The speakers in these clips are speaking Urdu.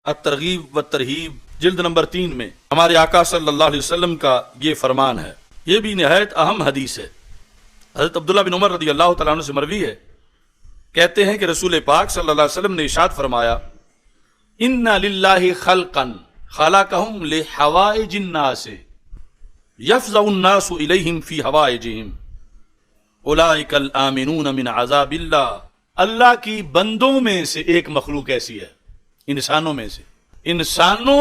الترغیب و ترہیب جلد نمبر 3 میں ہمارے آقا صلی اللہ علیہ وسلم کا یہ فرمان ہے. یہ بھی نہایت اہم حدیث ہے. حضرت عبداللہ بن عمر رضی اللہ تعالیٰ عنہ سے مروی ہے، کہتے ہیں کہ رسول پاک صلی اللہ علیہ وسلم نے ارشاد فرمایا، ان للہ خلقا خلقہم لحوائج الناس یفزع الناس الیہم فی حوائجہم اولئک الآمنون من عذاب اللہ. اللہ کی بندوں میں سے ایک مخلوق ایسی ہے، انسانوں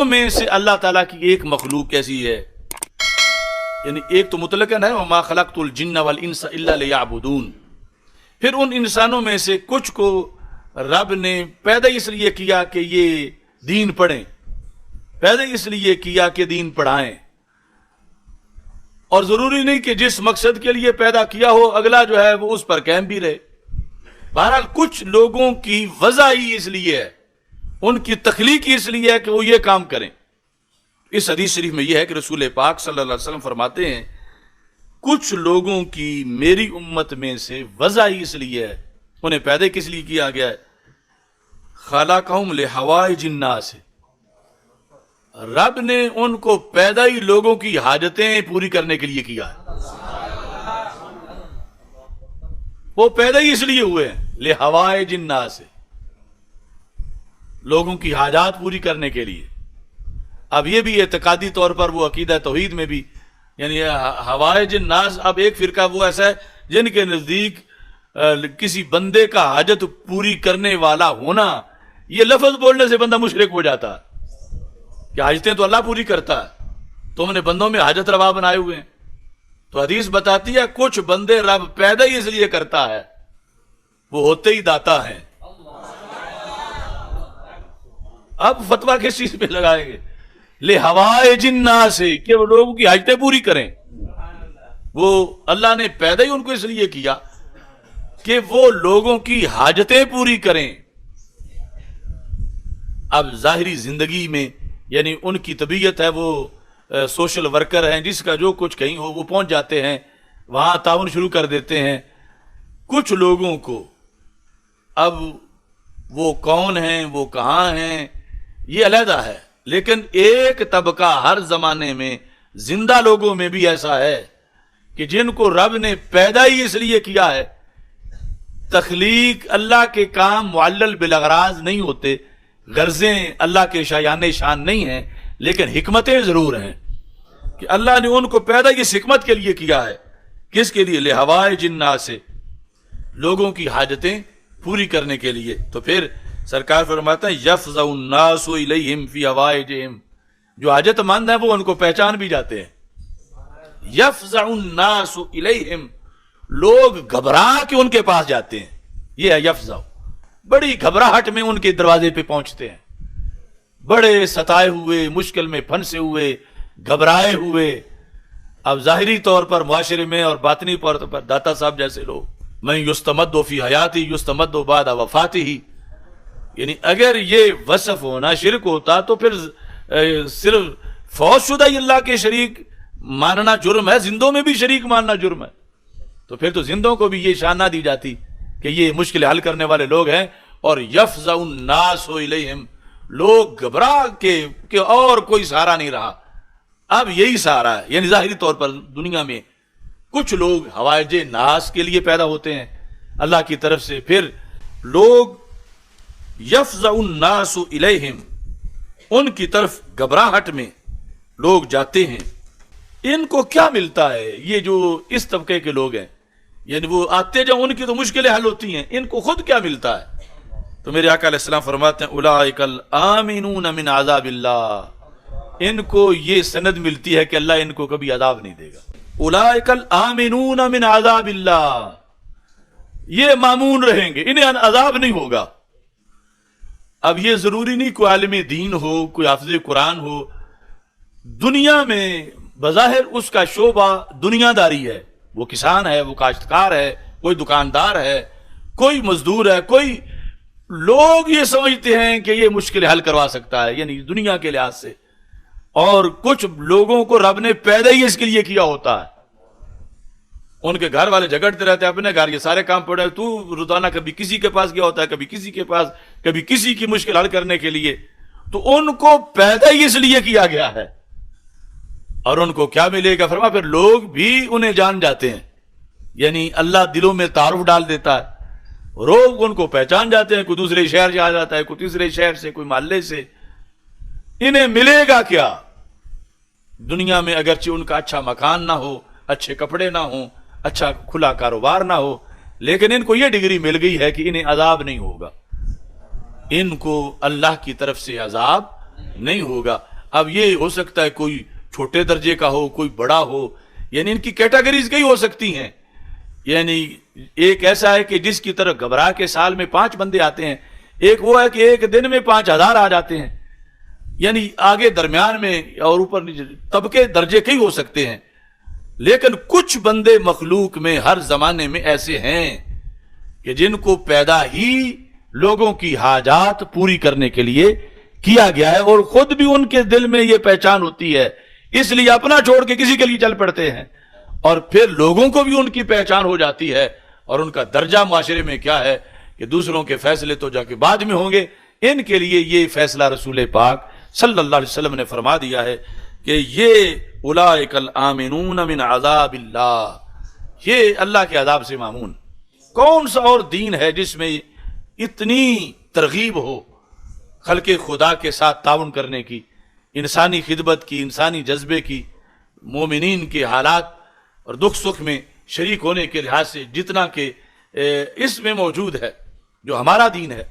میں سے اللہ تعالیٰ کی ایک مخلوق ایسی ہے، یعنی ایک تو مطلقاً ہے وما خلقت الجن والانس الا لیعبدون. پھر ان انسانوں میں سے کچھ کو رب نے پیدا اس لیے کیا کہ یہ دین پڑھیں، پیدا اس لیے کیا کہ دین پڑھائیں، اور ضروری نہیں کہ جس مقصد کے لیے پیدا کیا ہو اگلا جو ہے وہ اس پر قائم بھی رہے. بہرحال کچھ لوگوں کی وضع ہی اس لیے ہے، ان کی تخلیق اس لیے ہے کہ وہ یہ کام کریں. اس حدیث شریف میں یہ ہے کہ رسول پاک صلی اللہ علیہ وسلم فرماتے ہیں کچھ لوگوں کی میری امت میں سے وضع ہی اس لیے ہے، انہیں پیدا کس لیے کیا گیا ہے، خلقہم لحوائج الناس، رب نے ان کو پیدا ہی لوگوں کی حاجتیں پوری کرنے کے لیے کیا ہے. وہ پیدا ہی اس لیے ہوئے ہیں لحوائج الناس، لوگوں کی حاجات پوری کرنے کے لیے. اب یہ بھی اعتقادی طور پر وہ عقیدہ توحید میں بھی، یعنی حوائج الناس، اب ایک فرقہ وہ ایسا ہے جن کے نزدیک کسی بندے کا حاجت پوری کرنے والا ہونا، یہ لفظ بولنے سے بندہ مشرک ہو جاتا ہے کہ حاجتیں تو اللہ پوری کرتا ہے، تم نے بندوں میں حاجت روا بنائے ہوئے ہیں. تو حدیث بتاتی ہے کچھ بندے رب پیدا ہی اس لیے کرتا ہے، وہ ہوتے ہی داتا ہیں. اب فتویٰ کس چیز پہ لگائیں گے، لحوائج الناس، کہ وہ لوگوں کی حاجتیں پوری کریں. وہ اللہ نے پیدا ہی ان کو اس لیے کیا کہ وہ لوگوں کی حاجتیں پوری کریں. اب ظاہری زندگی میں یعنی ان کی طبیعت ہے، وہ سوشل ورکر ہیں، جس کا جو کچھ کہیں ہو وہ پہنچ جاتے ہیں، وہاں تعاون شروع کر دیتے ہیں. کچھ لوگوں کو اب وہ کون ہیں، وہ کہاں ہیں، یہ علیحدہ ہے، لیکن ایک طبقہ ہر زمانے میں زندہ لوگوں میں بھی ایسا ہے کہ جن کو رب نے پیدا ہی اس لیے کیا ہے. تخلیق اللہ کے کام معلل بالاغراض نہیں ہوتے، غرضیں اللہ کے شایان شان نہیں ہیں، لیکن حکمتیں ضرور ہیں کہ اللہ نے ان کو پیدا اس حکمت کے لیے کیا ہے. کس کے لیے، لحوائج الناس، لوگوں کی حاجتیں پوری کرنے کے لیے. تو پھر سرکار فرماتا ہے یفزع الناس الیہم فی حوائجہم، جو حاجت مند ہیں وہ ان کو پہچان بھی جاتے ہیں. یفزع الناس الیہم، لوگ گھبرا کے ان کے پاس جاتے ہیں. یہ ہے یفزع، بڑی گھبراہٹ میں ان کے دروازے پہ پہنچتے ہیں، بڑے ستائے ہوئے، مشکل میں پھنسے ہوئے، گھبرائے ہوئے. اب ظاہری طور پر معاشرے میں اور باطنی طور پر داتا صاحب جیسے لوگ، میں یستمد فی حیاتی یستمد بعد وفاتہ، یعنی اگر یہ وصف ہونا شرک ہوتا تو پھر صرف فوت شدہ ہی اللہ کے شریک ماننا جرم ہے، زندوں میں بھی شریک ماننا جرم ہے. تو پھر تو زندوں کو بھی یہ شان نہ دی جاتی کہ یہ مشکل حل کرنے والے لوگ ہیں. اور یفزع الناس الیہم، لوگ گھبرا کے کہ اور کوئی سہارا نہیں رہا، اب یہی سہارا ہے. یعنی ظاہری طور پر دنیا میں کچھ لوگ حوائج ناس کے لیے پیدا ہوتے ہیں اللہ کی طرف سے، پھر لوگ یفزع الناس الیہم، ان کی طرف گھبراہٹ میں لوگ جاتے ہیں. ان کو کیا ملتا ہے، یہ جو اس طبقے کے لوگ ہیں، یعنی وہ آتے جب ان کی تو مشکلیں حل ہوتی ہیں، ان کو خود کیا ملتا ہے. تو میرے آقا علیہ السلام فرماتے ہیں اولئک الآمنون من عذاب اللہ، ان کو یہ سند ملتی ہے کہ اللہ ان کو کبھی عذاب نہیں دے گا. اولئک الآمنون من عذاب اللہ، یہ مامون رہیں گے، انہیں عذاب نہیں ہوگا. اب یہ ضروری نہیں کوئی عالم دین ہو، کوئی حافظ قرآن ہو، دنیا میں بظاہر اس کا شعبہ دنیا داری ہے، وہ کسان ہے، وہ کاشتکار ہے، کوئی دکاندار ہے، کوئی مزدور ہے، کوئی لوگ یہ سمجھتے ہیں کہ یہ مشکل حل کروا سکتا ہے، یعنی دنیا کے لحاظ سے. اور کچھ لوگوں کو رب نے پیدا ہی اس کے لیے کیا ہوتا ہے، ان کے گھر والے جھگڑتے رہتے ہیں اپنے گھر، یہ سارے کام پڑے، تو روزانہ کبھی کسی کے پاس گیا ہوتا ہے، کبھی کسی کے پاس، کبھی کسی کی مشکل حل کرنے کے لیے. تو ان کو پیدا ہی اس لیے کیا گیا ہے. اور ان کو کیا ملے گا؟ فرمایا پھر لوگ بھی انہیں جان جاتے ہیں. یعنی اللہ دلوں میں تعارف ڈال دیتا ہے، لوگ ان کو پہچان جاتے ہیں. کوئی دوسرے شہر سے آ جاتا ہے، کوئی تیسرے شہر سے، کوئی محلے سے. انہیں ملے گا کیا؟ دنیا میں اگرچہ ان کا اچھا مکان نہ ہو، اچھے کپڑے نہ ہوں، اچھا کھلا کاروبار نہ ہو، لیکن ان کو یہ ڈگری مل گئی ہے کہ انہیں عذاب نہیں ہوگا، ان کو اللہ کی طرف سے عذاب نہیں ہوگا. اب یہ ہو سکتا ہے کوئی چھوٹے درجے کا ہو، کوئی بڑا ہو، یعنی ان کی کیٹیگریز کئی ہو سکتی ہیں. یعنی ایک ایسا ہے کہ جس کی طرف گھبرا کے سال میں 5 بندے آتے ہیں، ایک وہ ہے کہ ایک دن میں 5000 آ جاتے ہیں. یعنی آگے درمیان میں اور اوپر نیچے طبقے درجے کئی ہو سکتے ہیں. لیکن کچھ بندے مخلوق میں ہر زمانے میں ایسے ہیں کہ جن کو پیدا ہی لوگوں کی حاجات پوری کرنے کے لیے کیا گیا ہے، اور خود بھی ان کے دل میں یہ پہچان ہوتی ہے، اس لیے اپنا چھوڑ کے کسی کے لیے چل پڑتے ہیں. اور پھر لوگوں کو بھی ان کی پہچان ہو جاتی ہے، اور ان کا درجہ معاشرے میں کیا ہے کہ دوسروں کے فیصلے تو جا کے بعد میں ہوں گے. ان کے لیے یہ فیصلہ رسول پاک صلی اللہ علیہ وسلم نے فرما دیا ہے کہ یہ اولئک الآمنون من عذاب اللہ، یہ اللہ کے عذاب سے مامون. کون سا اور دین ہے جس میں اتنی ترغیب ہو خلق خدا کے ساتھ تعاون کرنے کی، انسانی خدمت کی، انسانی جذبے کی، مومنین کے حالات اور دکھ سکھ میں شریک ہونے کے لحاظ سے جتنا کہ اس میں موجود ہے جو ہمارا دین ہے.